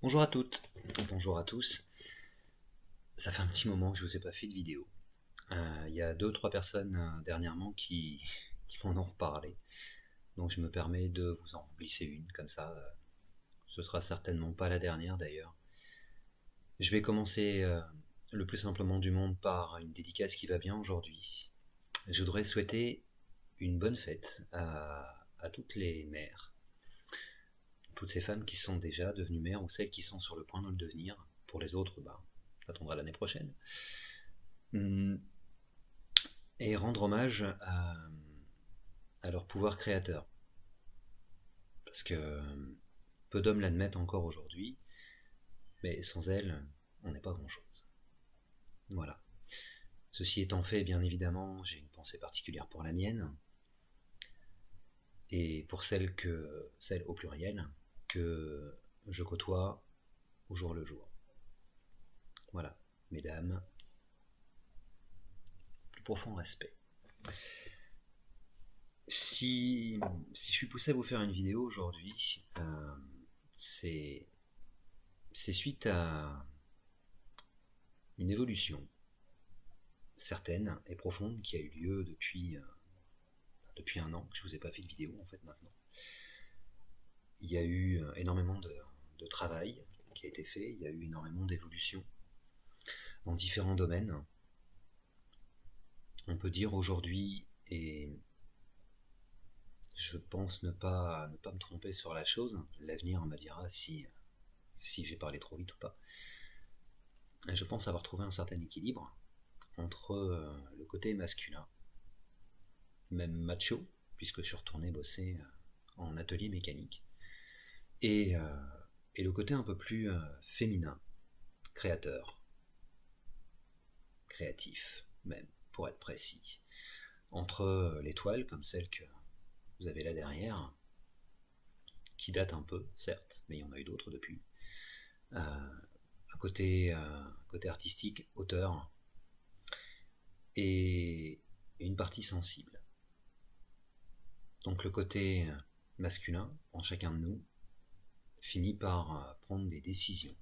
Bonjour à toutes, bonjour à tous. Ça fait un petit moment que je vous ai pas fait de vidéo. Il y a 2 ou 3 personnes dernièrement qui m'en ont reparlé. Donc je me permets de vous en glisser une comme ça. Ce sera certainement pas la dernière d'ailleurs. Je vais commencer le plus simplement du monde par une dédicace qui va bien aujourd'hui. Je voudrais souhaiter une bonne fête à toutes les mères, toutes ces femmes qui sont déjà devenues mères ou celles qui sont sur le point de le devenir. Pour les autres, ça attendra l'année prochaine. Et rendre hommage à leur pouvoir créateur. Parce que peu d'hommes l'admettent encore aujourd'hui, mais sans elles, on n'est pas grand-chose. Voilà. Ceci étant fait, bien évidemment, j'ai une pensée particulière pour la mienne, et pour celles au pluriel, que je côtoie au jour le jour. Voilà, mesdames, plus profond respect. Si je suis poussé à vous faire une vidéo aujourd'hui, c'est suite à une évolution certaine et profonde qui a eu lieu depuis 1 an que je ne vous ai pas fait de vidéo en fait maintenant. Il y a eu énormément de travail qui a été fait, il y a eu énormément d'évolution dans différents domaines. On peut dire aujourd'hui, et je pense ne pas me tromper sur la chose, l'avenir me dira si j'ai parlé trop vite ou pas. Je pense avoir trouvé un certain équilibre entre le côté masculin, même macho, puisque je suis retourné bosser en atelier mécanique, et le côté un peu plus féminin, créateur, créatif même, pour être précis, entre les toiles comme celle que vous avez là derrière, qui date un peu, certes, mais il y en a eu d'autres depuis, un côté artistique, auteur, et une partie sensible. Donc le côté masculin en chacun de nous finit par prendre des décisions,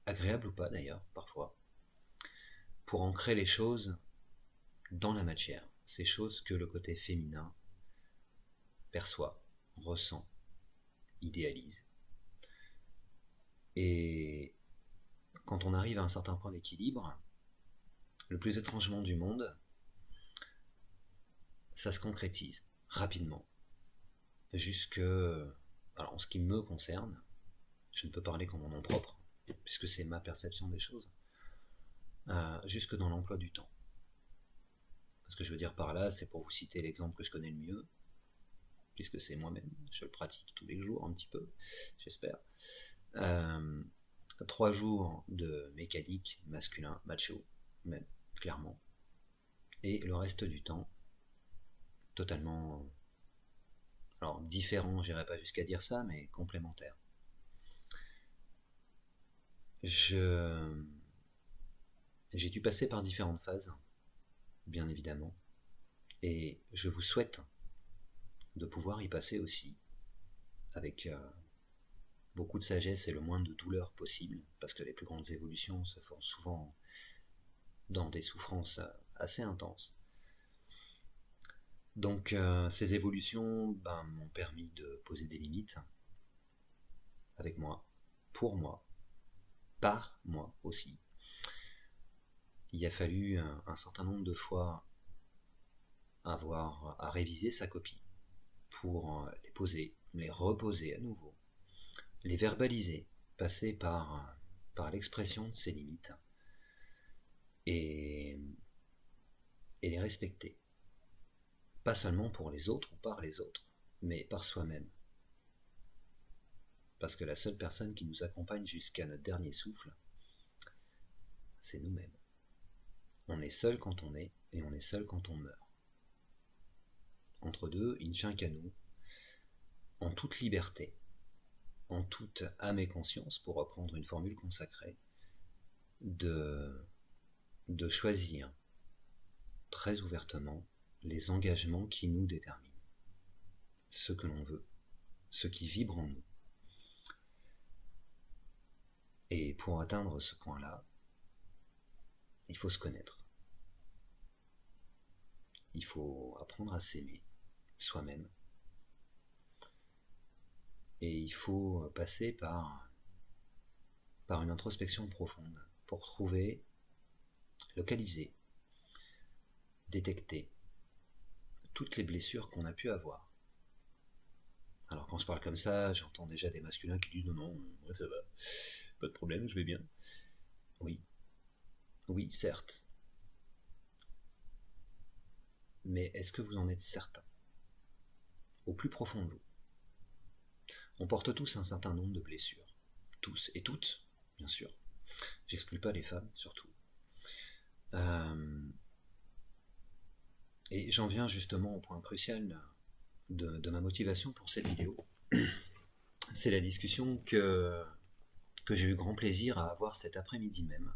agréables ou pas d'ailleurs, parfois, pour ancrer les choses dans la matière, ces choses que le côté féminin perçoit, ressent, idéalise. Et quand on arrive à un certain point d'équilibre, le plus étrangement du monde, ça se concrétise rapidement. Alors en ce qui me concerne, je ne peux parler qu'en mon nom propre, puisque c'est ma perception des choses, jusque dans l'emploi du temps. Ce que je veux dire par là, c'est pour vous citer l'exemple que je connais le mieux, puisque c'est moi-même, je le pratique tous les jours un petit peu, j'espère. 3 jours de mécanique masculin, macho, même, clairement. Et le reste du temps, totalement, alors différent, j'irai pas jusqu'à dire ça, mais complémentaire. J'ai dû passer par différentes phases, bien évidemment, et je vous souhaite de pouvoir y passer aussi, avec beaucoup de sagesse et le moins de douleur possible, parce que les plus grandes évolutions se font souvent dans des souffrances assez intenses. Donc ces évolutions m'ont permis de poser des limites avec moi, pour moi, par moi aussi. Il a fallu un certain nombre de fois avoir à réviser sa copie pour les poser, les reposer à nouveau, les verbaliser, passer par l'expression de ses limites et les respecter. Pas seulement pour les autres ou par les autres, mais par soi-même. Parce que la seule personne qui nous accompagne jusqu'à notre dernier souffle, c'est nous-mêmes. On est seul quand on est, et on est seul quand on meurt. Entre deux, il ne tient qu'à nous, en toute liberté, en toute âme et conscience, pour reprendre une formule consacrée, de choisir très ouvertement les engagements qui nous déterminent, ce que l'on veut, ce qui vibre en nous. Et pour atteindre ce point-là, il faut se connaître. Il faut apprendre à s'aimer soi-même. Et il faut passer par une introspection profonde pour trouver, localiser, détecter toutes les blessures qu'on a pu avoir. Alors quand je parle comme ça, j'entends déjà des masculins qui disent non, moi ça va, pas de problème, je vais bien. Oui, certes. Mais est-ce que vous en êtes certain? Au plus profond de vous. On porte tous un certain nombre de blessures. Tous et toutes, bien sûr. J'exclus pas les femmes, surtout. Et j'en viens justement au point crucial de ma motivation pour cette vidéo. C'est la discussion que j'ai eu grand plaisir à avoir cet après-midi même.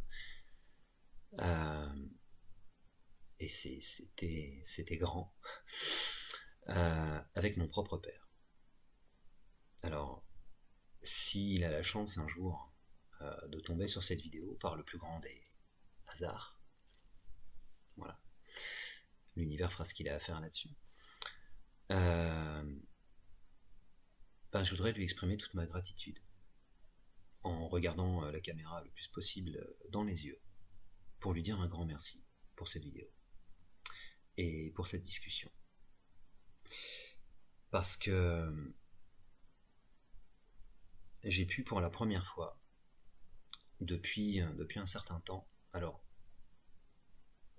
Et c'était grand. Avec mon propre père. Alors, s'il a la chance un jour de tomber sur cette vidéo par le plus grand des hasards, voilà, l'univers fera ce qu'il a à faire là-dessus, je voudrais lui exprimer toute ma gratitude en regardant la caméra le plus possible dans les yeux pour lui dire un grand merci pour cette vidéo et pour cette discussion. Parce que j'ai pu pour la première fois depuis un certain temps, alors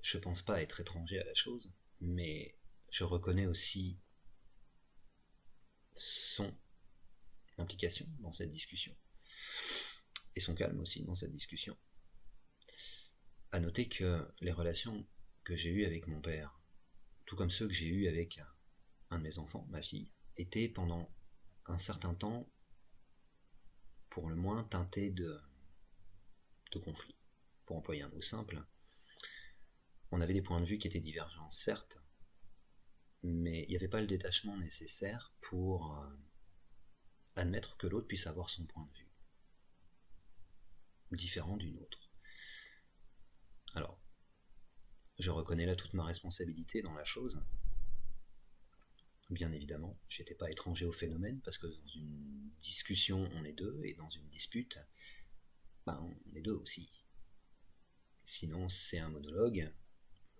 je pense pas être étranger à la chose, mais je reconnais aussi son implication dans cette discussion et son calme aussi dans cette discussion. À noter que les relations que j'ai eues avec mon père, tout comme ceux que j'ai eus avec un de mes enfants, ma fille, étaient pendant un certain temps, pour le moins, teintées de conflit. Pour employer un mot simple, on avait des points de vue qui étaient divergents, certes, mais il n'y avait pas le détachement nécessaire pour admettre que l'autre puisse avoir son point de vue différent d'une autre. Alors, je reconnais là toute ma responsabilité dans la chose. Bien évidemment, j'étais pas étranger au phénomène, parce que dans une discussion, on est deux, et dans une dispute, on est deux aussi. Sinon, c'est un monologue,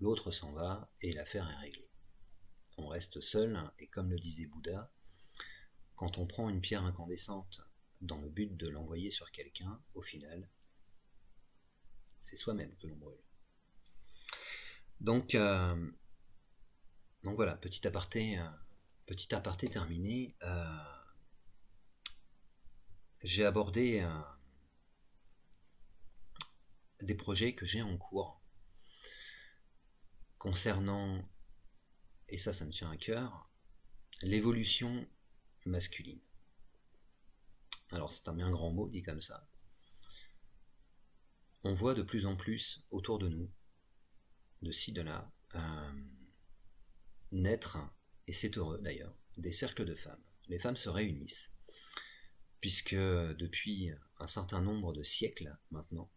l'autre s'en va, et l'affaire est réglée. On reste seul, et comme le disait Bouddha, quand on prend une pierre incandescente dans le but de l'envoyer sur quelqu'un, au final, c'est soi-même que l'on brûle. Donc voilà, petit aparté terminé. J'ai abordé des projets que j'ai en cours concernant, et ça me tient à cœur, l'évolution masculine. Alors c'est un bien grand mot dit comme ça. On voit de plus en plus autour de nous, de ci, de là, naître, et c'est heureux d'ailleurs, des cercles de femmes. Les femmes se réunissent, puisque depuis un certain nombre de siècles maintenant,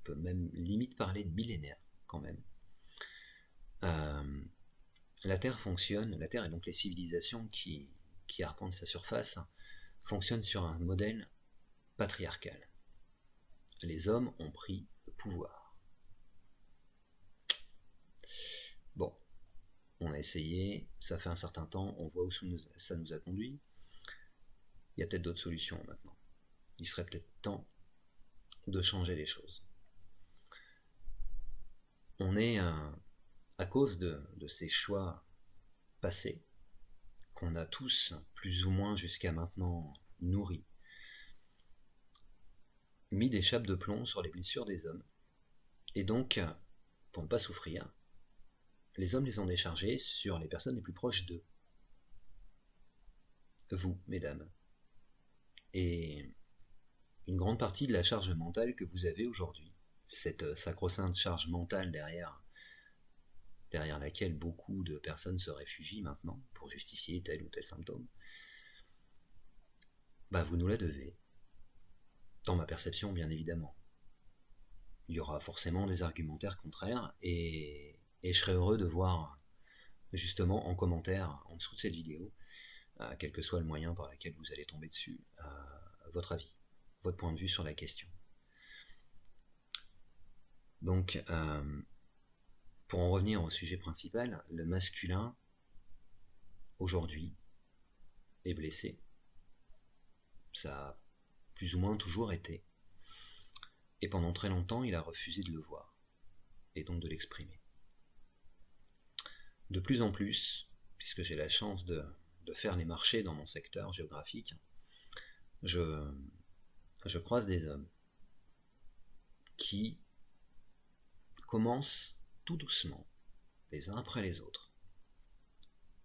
on peut même limite parler de millénaires quand même, la Terre fonctionne, la Terre et donc les civilisations qui arpentent sa surface, fonctionnent sur un modèle patriarcal. Les hommes ont pris le pouvoir. Bon, on a essayé, ça fait un certain temps, on voit où ça nous a conduit. Il y a peut-être d'autres solutions maintenant. Il serait peut-être temps de changer les choses. On est, à cause de ces choix passés, qu'on a tous, plus ou moins jusqu'à maintenant, nourris, mis des chapes de plomb sur les blessures des hommes. Et donc, pour ne pas souffrir, les hommes les ont déchargés sur les personnes les plus proches d'eux. Vous, mesdames. Et une grande partie de la charge mentale que vous avez aujourd'hui, cette sacro-sainte charge mentale derrière laquelle beaucoup de personnes se réfugient maintenant pour justifier tel ou tel symptôme, vous nous la devez. Dans ma perception, bien évidemment. Il y aura forcément des argumentaires contraires, et je serais heureux de voir justement en commentaire en dessous de cette vidéo, quel que soit le moyen par lequel vous allez tomber dessus, votre avis, votre point de vue sur la question. Donc, pour en revenir au sujet principal, le masculin, aujourd'hui, est blessé. Ça a plus ou moins toujours été. Et pendant très longtemps, il a refusé de le voir, et donc de l'exprimer. De plus en plus, puisque j'ai la chance de faire les marchés dans mon secteur géographique, je croise des hommes qui commencent tout doucement, les uns après les autres,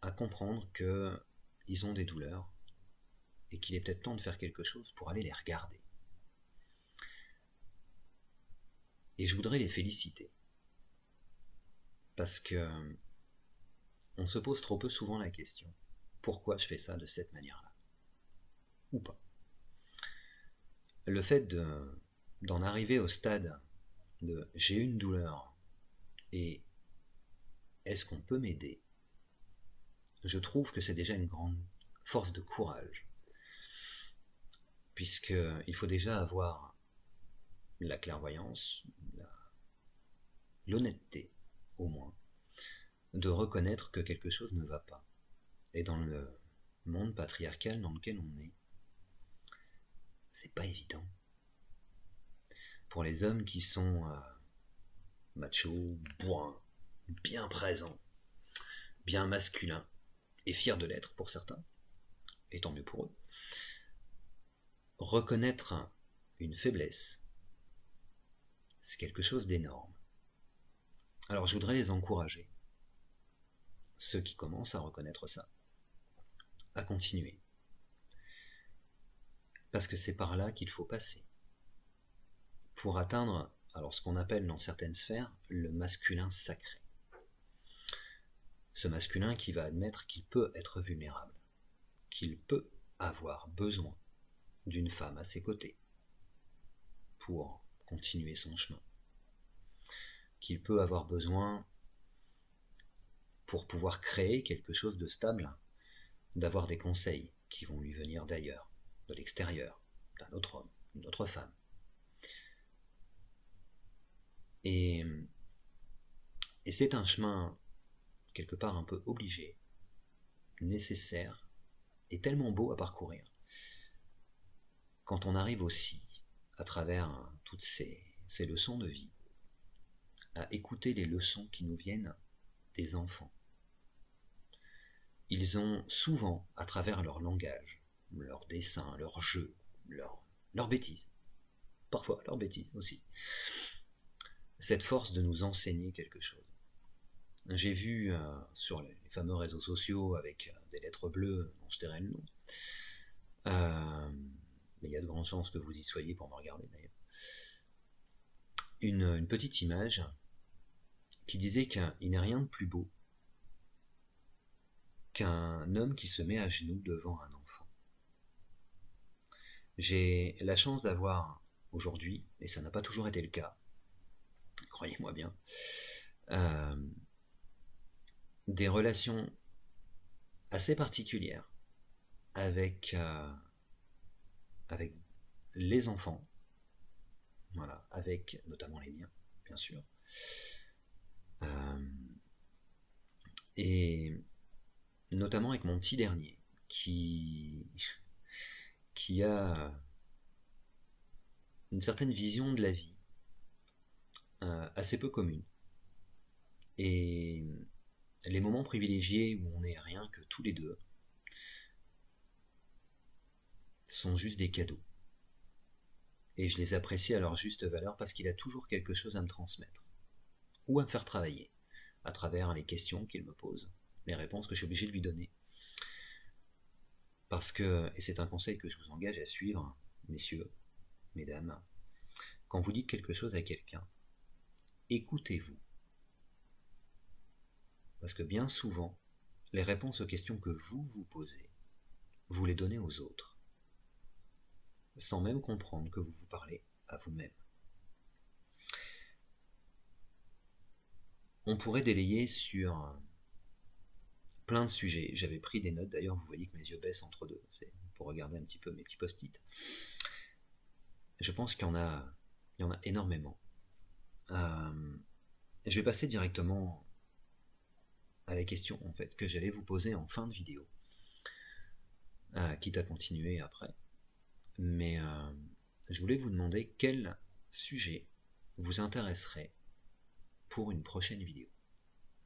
à comprendre qu'ils ont des douleurs et qu'il est peut-être temps de faire quelque chose pour aller les regarder. Et je voudrais les féliciter, parce que on se pose trop peu souvent la question, pourquoi je fais ça de cette manière-là? Ou pas. Le fait d'en arriver au stade de j'ai une douleur et est-ce qu'on peut m'aider? Je trouve que c'est déjà une grande force de courage, puisqu'il faut déjà avoir la clairvoyance, l'honnêteté au moins, de reconnaître que quelque chose ne va pas. Et dans le monde patriarcal dans lequel on est, c'est pas évident. Pour les hommes qui sont machos, bourrins, bien présents, bien masculins, et fiers de l'être pour certains, et tant mieux pour eux, reconnaître une faiblesse, c'est quelque chose d'énorme. Alors je voudrais les encourager, ceux qui commencent à reconnaître ça, à continuer. Parce que c'est par là qu'il faut passer. Pour atteindre, alors ce qu'on appelle dans certaines sphères, le masculin sacré. Ce masculin qui va admettre qu'il peut être vulnérable, qu'il peut avoir besoin d'une femme à ses côtés pour continuer son chemin, qu'il peut avoir besoin, pour pouvoir créer quelque chose de stable, d'avoir des conseils qui vont lui venir d'ailleurs, de l'extérieur, d'un autre homme, d'une autre femme. Et c'est un chemin quelque part un peu obligé, nécessaire, et tellement beau à parcourir, quand on arrive aussi, à travers toutes ces leçons de vie, à écouter les leçons qui nous viennent des enfants. Ils ont souvent, à travers leur langage, leur dessin, leur jeu, leur bêtise, parfois leur bêtise aussi, cette force de nous enseigner quelque chose. J'ai vu sur les fameux réseaux sociaux avec des lettres bleues dont je tairai le nom, mais il y a de grandes chances que vous y soyez pour me regarder d'ailleurs, une petite image qui disait qu'il n'est rien de plus beau qu'un homme qui se met à genoux devant un enfant. J'ai la chance d'avoir aujourd'hui, et ça n'a pas toujours été le cas, croyez-moi bien, des relations assez particulières avec les enfants, voilà, avec notamment les miens, bien sûr, et notamment avec mon petit dernier, qui a une certaine vision de la vie assez peu commune. Et les moments privilégiés où on n'est rien que tous les deux sont juste des cadeaux. Et je les apprécie à leur juste valeur parce qu'il a toujours quelque chose à me transmettre ou à me faire travailler à travers les questions qu'il me pose, les réponses que je suis obligé de lui donner. Parce que, et c'est un conseil que je vous engage à suivre, messieurs, mesdames, quand vous dites quelque chose à quelqu'un, écoutez-vous. Parce que bien souvent, les réponses aux questions que vous vous posez, vous les donnez aux autres. sans même comprendre que vous vous parlez à vous-même. On pourrait délayer sur plein de sujets. J'avais pris des notes, d'ailleurs, vous voyez que mes yeux baissent entre deux. C'est pour regarder un petit peu mes petits post-it. Je pense qu'il y en a énormément. Je vais passer directement à la question en fait que j'allais vous poser en fin de vidéo, quitte à continuer après. Mais je voulais vous demander quel sujet vous intéresserait pour une prochaine vidéo.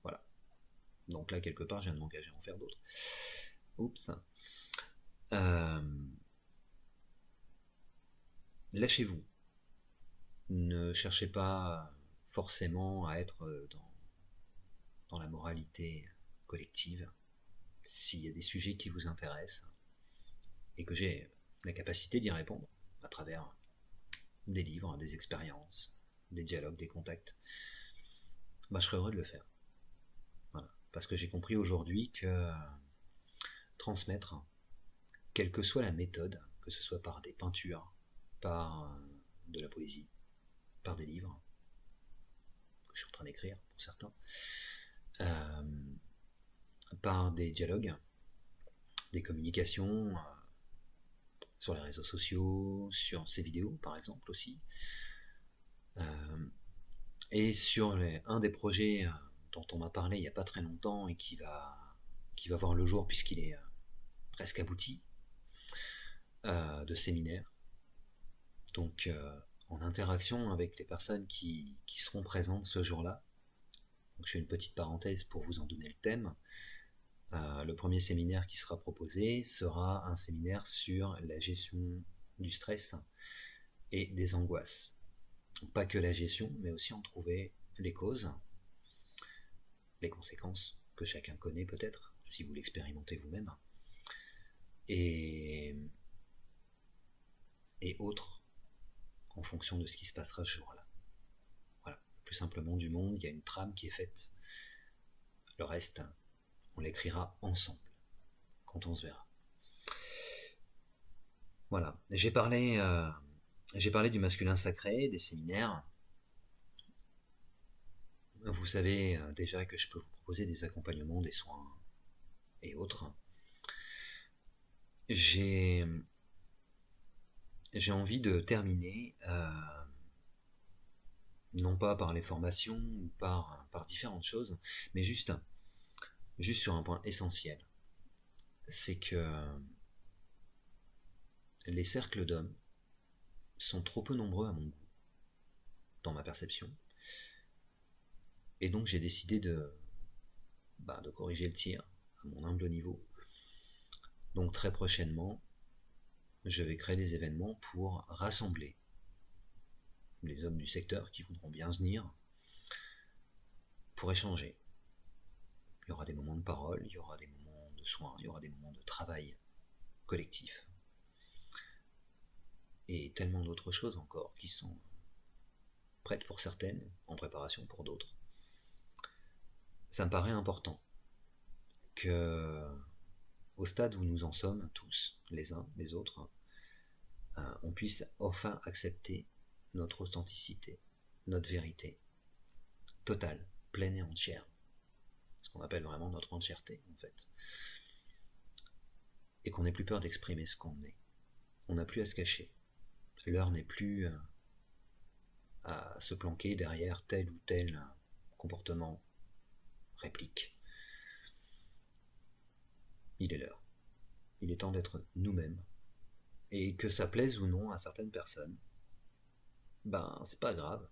Voilà. Donc là, quelque part, je viens de m'engager à en faire d'autres. Oups. Lâchez-vous. Ne cherchez pas forcément à être dans la moralité collective. S'il y a des sujets qui vous intéressent et que j'ai la capacité d'y répondre à travers des livres, des expériences, des dialogues, des contacts, je serais heureux de le faire. Voilà. Parce que j'ai compris aujourd'hui que transmettre, quelle que soit la méthode, que ce soit par des peintures, par de la poésie, par des livres, que je suis en train d'écrire pour certains, par des dialogues, des communications sur les réseaux sociaux, sur ces vidéos par exemple aussi, et sur un des projets dont on m'a parlé il n'y a pas très longtemps et qui va voir le jour puisqu'il est presque abouti, de séminaire. Donc en interaction avec les personnes qui seront présentes ce jour-là. Donc, je fais une petite parenthèse pour vous en donner le thème. Le premier séminaire qui sera proposé sera un séminaire sur la gestion du stress et des angoisses. Donc, pas que la gestion, mais aussi en trouver les causes, les conséquences que chacun connaît peut-être, si vous l'expérimentez vous-même, et autres, en fonction de ce qui se passera ce jour-là. Voilà, le plus simplement du monde, il y a une trame qui est faite. Le reste, on l'écrira ensemble, quand on se verra. Voilà, j'ai parlé du masculin sacré, des séminaires. Vous savez déjà que je peux vous proposer des accompagnements, des soins et autres. J'ai envie de terminer, non pas par les formations ou par différentes choses, mais juste sur un point essentiel. C'est que les cercles d'hommes sont trop peu nombreux à mon goût, dans ma perception. Et donc j'ai décidé de corriger le tir à mon humble niveau. Donc très prochainement, je vais créer des événements pour rassembler les hommes du secteur qui voudront bien venir pour échanger. Il y aura des moments de parole, il y aura des moments de soins, il y aura des moments de travail collectif. Et tellement d'autres choses encore qui sont prêtes pour certaines, en préparation pour d'autres. Ça me paraît important que, au stade où nous en sommes tous, les uns, les autres, on puisse enfin accepter notre authenticité, notre vérité, totale, pleine et entière. Ce qu'on appelle vraiment notre entièreté, en fait. Et qu'on n'ait plus peur d'exprimer ce qu'on est. On n'a plus à se cacher. L'heure n'est plus à se planquer derrière tel ou tel comportement, réplique. Il est l'heure. Il est temps d'être nous-mêmes. Et que ça plaise ou non à certaines personnes, c'est pas grave.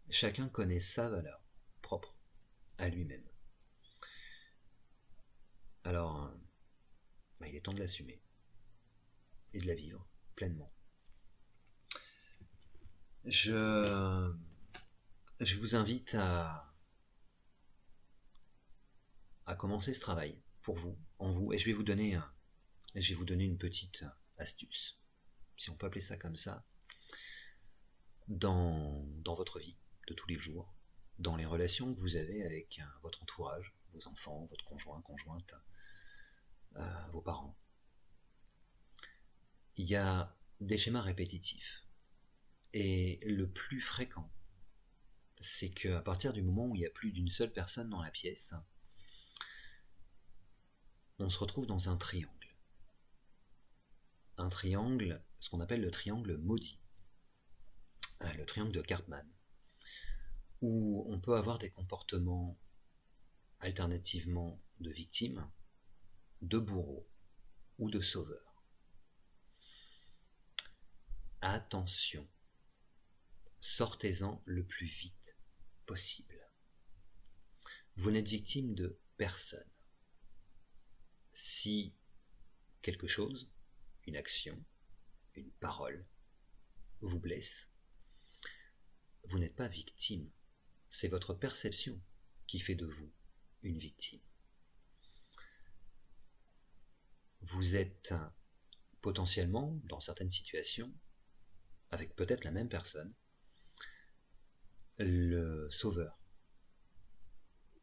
Chacun connaît sa valeur propre à lui-même. Alors, il est temps de l'assumer et de la vivre pleinement. Je vous invite à commencer ce travail pour vous, en vous, et je vais vous donner une petite astuce, si on peut appeler ça comme ça, dans votre vie de tous les jours, dans les relations que vous avez avec votre entourage, vos enfants, votre conjoint, conjointe, vos parents. Il y a des schémas répétitifs. Et le plus fréquent, c'est qu'à partir du moment où il y a plus d'une seule personne dans la pièce, on se retrouve dans un triangle. Un triangle, ce qu'on appelle le triangle maudit, le triangle de Cartman, où on peut avoir des comportements alternativement de victime, de bourreau ou de sauveur. Attention, sortez-en le plus vite possible. Vous n'êtes victime de personne. Si quelque chose, une action, une parole, vous blesse, vous n'êtes pas victime. C'est votre perception qui fait de vous une victime. Vous êtes potentiellement, dans certaines situations, avec peut-être la même personne, le sauveur.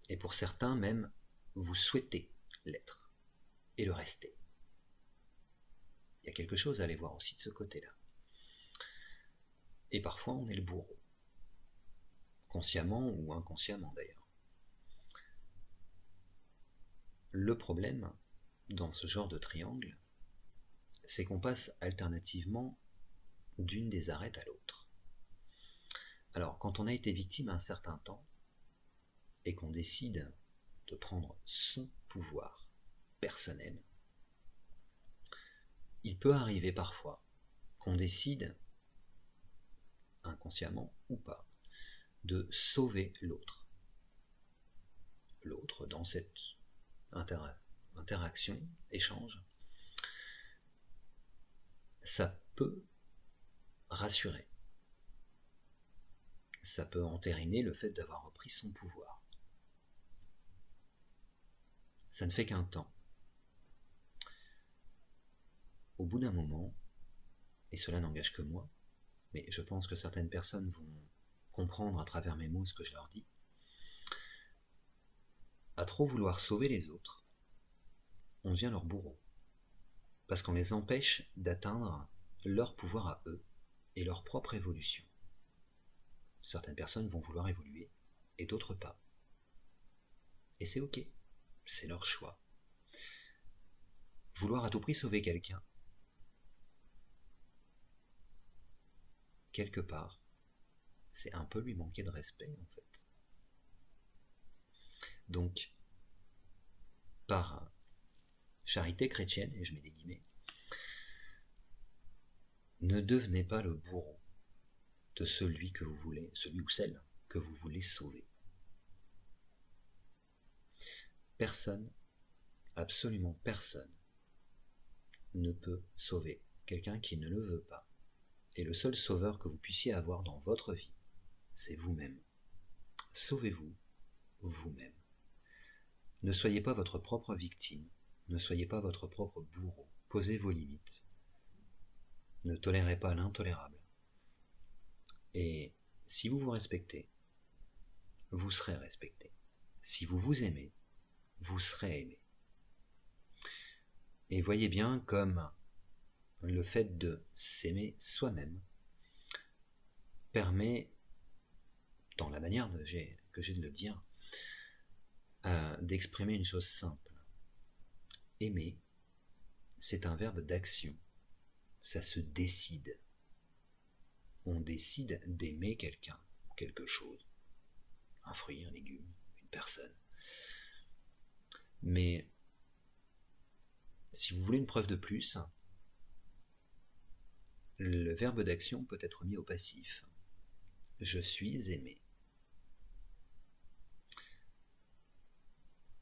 Et pour certains même, vous souhaitez l'être et le rester. Il y a quelque chose à aller voir aussi de ce côté-là. Et parfois on est le bourreau, consciemment ou inconsciemment d'ailleurs. Le problème dans ce genre de triangle, c'est qu'on passe alternativement d'une des arêtes à l'autre. Alors, quand on a été victime un certain temps, et qu'on décide de prendre son pouvoir personnel, il peut arriver parfois qu'on décide, inconsciemment ou pas, de sauver l'autre. L'autre dans cette interaction, échange, ça peut rassurer. Ça peut entériner le fait d'avoir repris son pouvoir. Ça ne fait qu'un temps. Au bout d'un moment, et cela n'engage que moi, mais je pense que certaines personnes vont comprendre à travers mes mots ce que je leur dis, à trop vouloir sauver les autres, on devient leur bourreau, parce qu'on les empêche d'atteindre leur pouvoir à eux et leur propre évolution. Certaines personnes vont vouloir évoluer et d'autres pas. Et c'est ok, c'est leur choix. Vouloir à tout prix sauver quelqu'un, quelque part, c'est un peu lui manquer de respect en fait. Donc, par charité chrétienne, et je mets des guillemets, ne devenez pas le bourreau de celui que vous voulez, celui ou celle que vous voulez sauver. Personne, absolument personne, ne peut sauver quelqu'un qui ne le veut pas. Et le seul sauveur que vous puissiez avoir dans votre vie, c'est vous-même. Sauvez-vous vous-même. Ne soyez pas votre propre victime, ne soyez pas votre propre bourreau. Posez vos limites. Ne tolérez pas l'intolérable. Et si vous vous respectez, vous serez respecté. Si vous vous aimez, vous serez aimé. Et voyez bien comme le fait de s'aimer soi-même permet, dans la manière que j'ai de le dire, d'exprimer une chose simple. Aimer, c'est un verbe d'action. Ça se décide. On décide d'aimer quelqu'un, quelque chose. Un fruit, un légume, une personne. Mais si vous voulez une preuve de plus, le verbe d'action peut être mis au passif. Je suis aimé.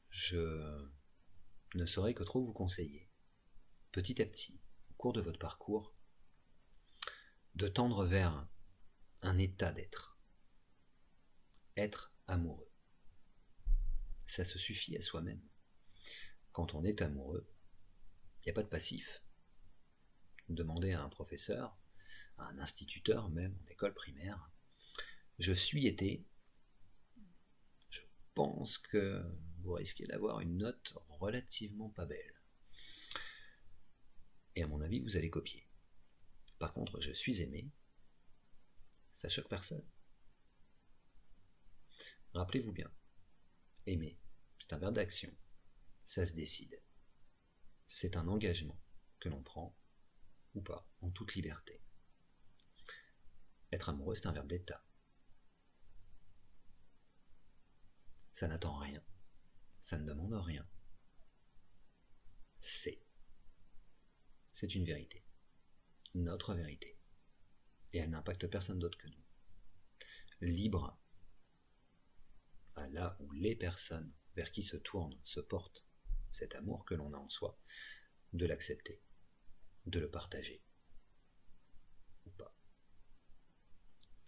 Je ne saurais que trop vous conseiller, petit à petit, au cours de votre parcours, de tendre vers un état d'être. Être amoureux. Ça se suffit à soi-même. Quand on est amoureux, il n'y a pas de passif. Demandez à un professeur, à un instituteur même en école primaire, je suis été, je pense que vous risquez d'avoir une note relativement pas belle. Et à mon avis, vous allez copier. Par contre, je suis aimé, ça choque personne. Rappelez-vous bien, aimer, c'est un verbe d'action, ça se décide. C'est un engagement que l'on prend ou pas, en toute liberté. Être amoureux, c'est un verbe d'état. Ça n'attend rien, ça ne demande rien. C'est une vérité, notre vérité, et elle n'impacte personne d'autre que nous. Libre à là où les personnes vers qui se tournent, se portent cet amour que l'on a en soi, de l'accepter, de le partager, ou pas.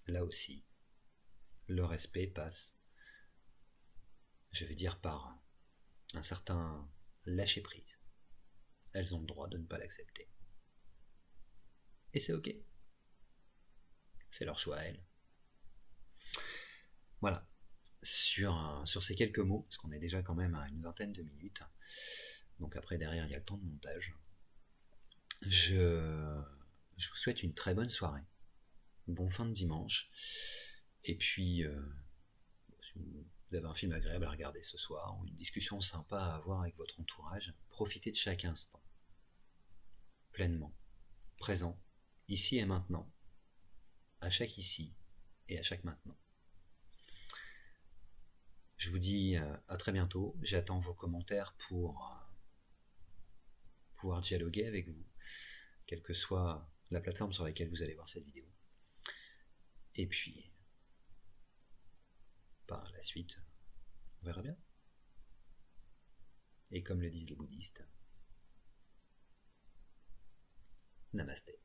Là aussi, le respect passe, je vais dire, par un certain lâcher-prise. Elles ont le droit de ne pas l'accepter. Et c'est ok. C'est leur choix à elles. Voilà. Sur ces quelques mots, parce qu'on est déjà quand même à une vingtaine de minutes, donc après derrière il y a le temps de montage, je vous souhaite une très bonne soirée, bon fin de dimanche, et puis si vous avez un film agréable à regarder ce soir, ou une discussion sympa à avoir avec votre entourage, profitez de chaque instant, pleinement, présent, ici et maintenant, à chaque ici et à chaque maintenant. Je vous dis à très bientôt, j'attends vos commentaires pour pouvoir dialoguer avec vous, quelle que soit la plateforme sur laquelle vous allez voir cette vidéo. Et puis, par la suite, on verra bien. Et comme le disent les bouddhistes, namasté.